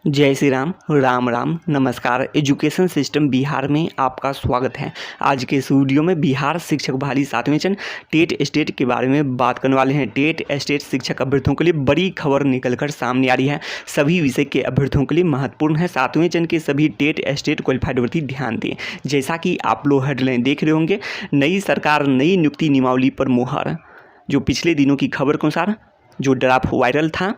जय श्री राम, राम राम, नमस्कार। Education system Bihar में आपका स्वागत है। आज के इस वीडियो में बिहार शिक्षक बहाली 7वें चरण टेट स्टेट के बारे में बात करने वाले हैं। टेट स्टेट शिक्षक अभ्यर्थियों के लिए बड़ी खबर निकलकर सामने आ रही है। सभी विषय के अभ्यर्थियों के लिए महत्वपूर्ण है। 7वें चरण के सभी टेट स्टेट क्वालिफाइड अभ्यर्थी ध्यान दें। जैसा कि आप लोग हेडलाइन देख रहे होंगे, नई सरकार नई नियुक्ति नियमावली पर मुहर। जो पिछले दिनों की खबर के अनुसार जो ड्राफ्ट वायरल था,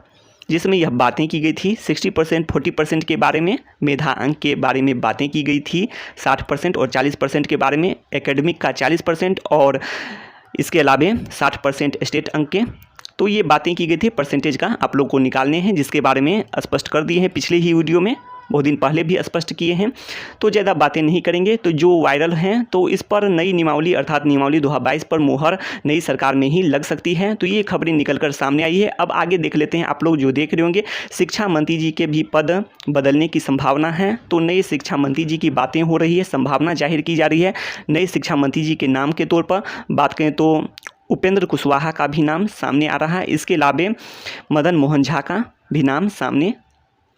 जिसमें यह बातें की गई थी 60% 40% के बारे में, मेधा अंक के बारे में बातें की गई थी 60% और 40% के बारे में, एकेडमिक का 40% और इसके अलावा 60% स्टेट अंक के। तो ये बातें की गई थी, परसेंटेज का आप लोग को निकालने हैं, जिसके बारे में स्पष्ट कर दिए हैं पिछले ही वीडियो में, बहुत दिन पहले भी स्पष्ट किए हैं। तो ज़्यादा बातें नहीं करेंगे। तो जो वायरल हैं तो इस पर नई नियमावली अर्थात नियमावली 2022 पर मुहर नई सरकार में ही लग सकती है। तो ये खबरें निकलकर सामने आई है। अब आगे देख लेते हैं। आप लोग जो देख रहे होंगे, शिक्षा मंत्री जी के भी पद बदलने की संभावना है। तो नए शिक्षा मंत्री जी की बातें हो रही है, संभावना जाहिर की जा रही है। नए शिक्षा मंत्री जी के नाम के तौर पर बात करें तो उपेंद्र कुशवाहा का भी नाम सामने आ रहा है। इसके अलावा मदन मोहन झा का भी नाम सामने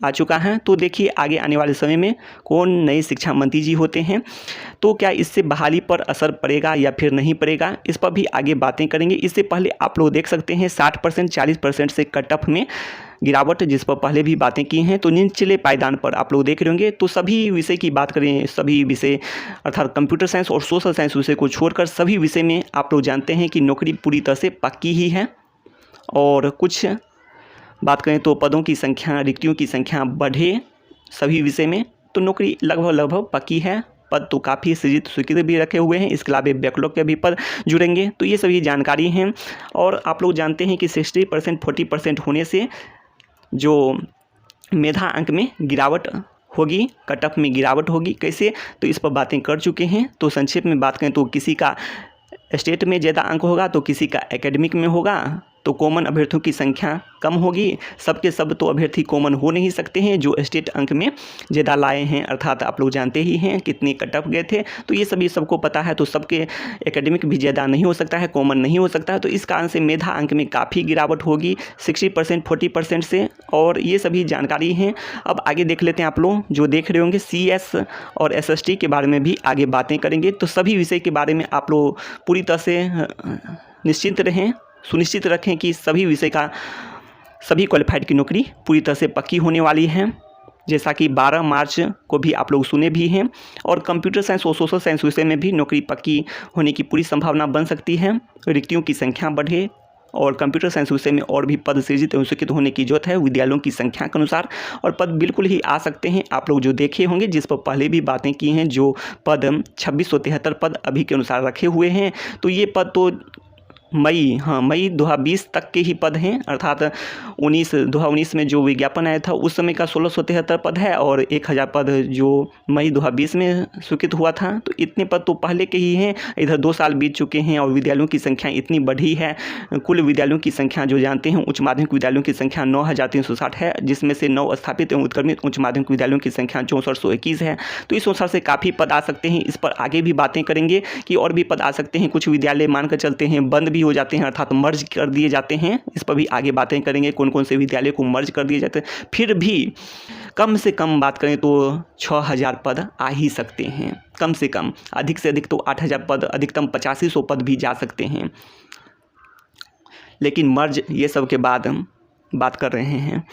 आ चुका है। तो देखिए आगे आने वाले समय में कौन नए शिक्षा मंत्री जी होते हैं, तो क्या इससे बहाली पर असर पड़ेगा या फिर नहीं पड़ेगा, इस पर भी आगे बातें करेंगे। इससे पहले आप लोग देख सकते हैं 60% 40% से कट ऑफ में गिरावट, जिस पर पहले भी बातें की हैं। तो निचले पायदान पर आप लोग देख रहे होंगे। तो सभी विषय की बात करें, सभी विषय अर्थात कंप्यूटर साइंस और सोशल साइंस विषय को छोड़कर सभी विषय में आप लोग जानते हैं कि नौकरी पूरी तरह से पक्की ही है। और कुछ बात करें तो पदों की संख्या, रिक्तियों की संख्या बढ़े सभी विषय में, तो नौकरी लगभग पक्की है। पद तो काफ़ी सृजित स्वीकृत भी रखे हुए हैं। इसके अलावा बैकलॉग के भी पद जुड़ेंगे। तो ये सभी जानकारी हैं। और आप लोग जानते हैं कि 60% 40% होने से जो मेधा अंक में गिरावट होगी, कट ऑफ में गिरावट होगी। कैसे, तो इस पर बातें कर चुके हैं। तो संक्षेप में बात करें तो किसी का स्टेट में ज़्यादा अंक होगा तो किसी का एकेडमिक में होगा, तो कॉमन अभ्यर्थियों की संख्या कम होगी। सबके सब तो अभ्यर्थी कॉमन हो नहीं सकते हैं जो स्टेट अंक में ज़्यादा लाए हैं, अर्थात आप लोग जानते ही हैं कितने कट ऑफ गए थे। तो ये सभी सबको पता है। तो सबके एकेडमिक भी ज़्यादा नहीं हो सकता है, कॉमन नहीं हो सकता है। तो इस कारण से मेधा अंक में काफ़ी गिरावट होगी 60% 40% से। और ये सभी जानकारी हैं। अब आगे देख लेते हैं। आप लोग जो देख रहे होंगे CS और SST के बारे में भी आगे बातें करेंगे। तो सभी विषय के बारे में आप लोग पूरी तरह से निश्चिंत रहें, सुनिश्चित रखें कि सभी विषय का सभी क्वालिफाइड की नौकरी पूरी तरह से पक्की होने वाली है। जैसा कि 12 मार्च को भी आप लोग सुने भी हैं। और कंप्यूटर साइंस और सोशल साइंस विषय में भी नौकरी पक्की होने की पूरी संभावना बन सकती है। रिक्तियों की संख्या बढ़े और कंप्यूटर साइंस विषय में और भी पद सृजित एवं स्वीकृत होने की जरूरत है विद्यालयों की संख्या के अनुसार। और पद बिल्कुल ही आ सकते हैं। आप लोग जो देखे होंगे, जिस पर पहले भी बातें की हैं, जो पद 2673 पद अभी के अनुसार रखे हुए हैं। तो ये पद तो मई 2020 तक के ही पद हैं, अर्थात 2019 में जो विज्ञापन आया था उस समय का 1673 पद है और 1000 पद जो मई 2020 में स्वीकृत हुआ था। तो इतने पद तो पहले के ही हैं। इधर 2 साल बीत चुके हैं और विद्यालयों की संख्या इतनी बढ़ी है। कुल विद्यालयों की संख्या जो जानते हैं, उच्च माध्यमिक विद्यालयों की संख्या 9360 है, जिसमें से 9 स्थापित एवं उत्क्रमित उच्च माध्यमिक विद्यालयों की संख्या 6421 है। तो इस अनुसार से काफ़ी पद आ सकते हैं। इस पर आगे भी बातें करेंगे कि और भी पद आ सकते हैं। कुछ विद्यालय मानकर चलते हैं बंद हो जाते हैं, अर्थात मर्ज कर दिए जाते हैं। इस पर भी आगे बातें करेंगे, कौन कौन से विद्यालय को मर्ज कर दिए जाते हैं। फिर भी कम से कम बात करें तो 6000 पद आ ही सकते हैं, कम से कम। अधिक से अधिक तो 8000 पद, अधिकतम 8500 पद भी जा सकते हैं। लेकिन मर्ज ये सब के बाद हम बात कर रहे हैं।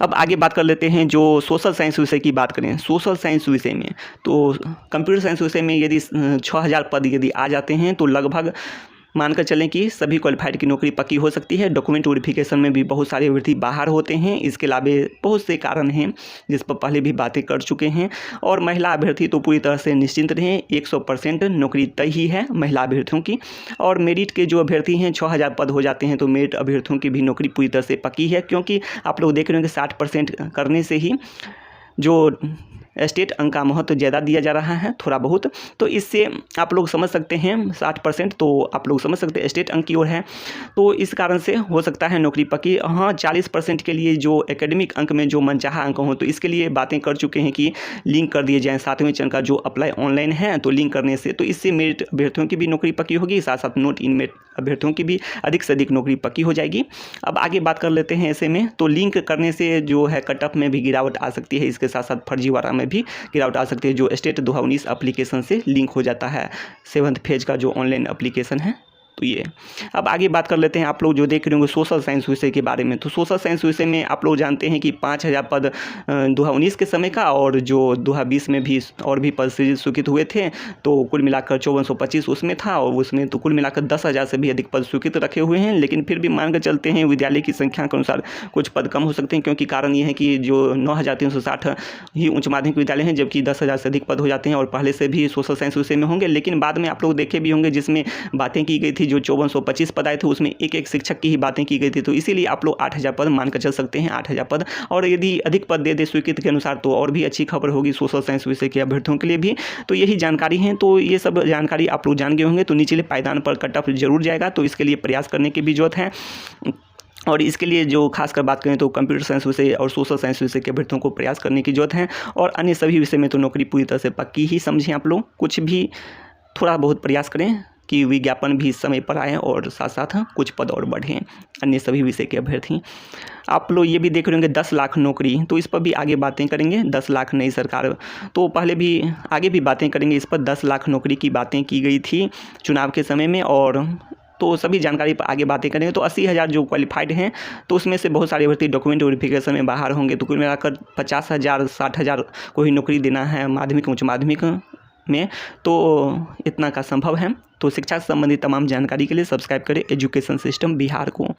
अब आगे बात कर लेते हैं जो सोशल साइंस विषय की बात करें। सोशल साइंस विषय में तो कंप्यूटर साइंस विषय में यदि 6000 पद यदि आ जाते हैं तो लगभग मानकर चलें कि सभी क्वालिफाइड की नौकरी पक्की हो सकती है। डॉक्यूमेंट वेरिफिकेशन में भी बहुत सारे अभ्यर्थी बाहर होते हैं। इसके अलावा बहुत से कारण हैं जिस पर पहले भी बातें कर चुके हैं। और महिला अभ्यर्थी तो पूरी तरह से निश्चिंत रहें, 100% नौकरी तय ही है महिला अभ्यर्थियों की। और मेरिट के जो अभ्यर्थी हैं 6000 पद हो जाते हैं तो मेरिट अभ्यर्थियों की भी नौकरी पूरी तरह से पक्की है। क्योंकि आप लोग देख रहे हैं कि 60% करने से ही जो स्टेट अंक का महत्व ज़्यादा दिया जा रहा है थोड़ा बहुत, तो इससे आप लोग समझ सकते हैं 60%, तो आप लोग समझ सकते हैं स्टेट अंक की ओर है, तो इस कारण से हो सकता है नौकरी पक्की। हाँ, 40% के लिए जो एकेडमिक अंक में जो मनचाहा अंक हो, तो इसके लिए बातें कर चुके हैं कि लिंक कर दिए जाएँ 7वें चरण का जो अप्लाई ऑनलाइन है, तो लिंक करने से तो इससे मेरिट अभ्यर्थियों की भी नौकरी पक्की होगी, साथ साथ नोट इन मेरिट अभ्यर्थियों की भी अधिक से अधिक नौकरी पक्की हो जाएगी। अब आगे बात कर लेते हैं ऐसे में, तो लिंक करने से जो है कट ऑफ में भी गिरावट आ सकती है, इसके साथ साथ फर्जीवाड़ा में भी गिरावट आ सकती है, जो स्टेट 2019 एप्लीकेशन से लिंक हो जाता है 7th फेज का जो ऑनलाइन एप्लीकेशन है। तो ये अब आगे बात कर लेते हैं, आप लोग जो देख रहे होंगे सोशल साइंस विषय के बारे में। तो सोशल साइंस विषय में आप लोग जानते हैं कि 5000 पद 2019 के समय का, और जो 2020 में भी और भी पद स्वीकृत हुए थे, तो कुल मिलाकर 5425 उसमें था, और उसमें तो कुल मिलाकर 10,000 से भी अधिक पद स्वीकृत रखे हुए हैं। लेकिन फिर भी मान कर चलते हैं विद्यालय की संख्या के अनुसार कुछ पद कम हो सकते हैं, क्योंकि कारण ये है कि जो 9360 ही उच्च माध्यमिक विद्यालय हैं, जबकि 10,000 से अधिक पद हो जाते हैं, और पहले से भी सोशल साइंस विषय में होंगे। लेकिन बाद में आप लोग देखे भी होंगे जिसमें बातें की गई थी, जो 5425 पद आए थे उसमें एक एक शिक्षक की ही बातें की गई थी, तो इसीलिए आप लोग 8000 पद मानकर चल सकते हैं, 8000 पद। और यदि अधिक पद दे दे स्वीकृत के अनुसार तो और भी अच्छी खबर होगी सोशल साइंस विषय के अभ्यर्थियों के लिए भी। तो यही जानकारी है, तो ये सब जानकारी आप लोग जान गए होंगे। तो निचले पायदान पर कट ऑफ जरूर जाएगा, तो इसके लिए प्रयास करने की भी जरूरत है। और इसके लिए जो खासकर बात करें तो कंप्यूटर साइंस विषय और सोशल साइंस विषय के अभ्यर्थियों को प्रयास करने की जरूरत है, और अन्य सभी विषय में तो नौकरी पूरी तरह से पक्की ही समझें आप लोग। कुछ भी थोड़ा बहुत प्रयास करें कि विज्ञापन भी समय पर आए, और साथ साथ कुछ पद और बढ़ें अन्य सभी विषय के अभ्यर्थी। आप लोग ये भी देख रहे होंगे 10 लाख नौकरी, तो इस पर भी आगे बातें करेंगे। 10 लाख नई सरकार, तो पहले भी आगे भी बातें करेंगे इस पर। 10 लाख नौकरी की बातें की गई थी चुनाव के समय में, और तो सभी जानकारी पर आगे बातें करेंगे। तो 80,000 जो क्वालिफाइड हैं, तो उसमें से बहुत सारे अभ्यर्थी डॉक्यूमेंट वेरिफिकेशन में बाहर होंगे, तो कुल मिलाकर 50,000 60,000 को ही नौकरी देना है माध्यमिक उच्च माध्यमिक में, तो इतना का संभव है। तो शिक्षा से संबंधित तमाम जानकारी के लिए सब्सक्राइब करें एजुकेशन सिस्टम बिहार को।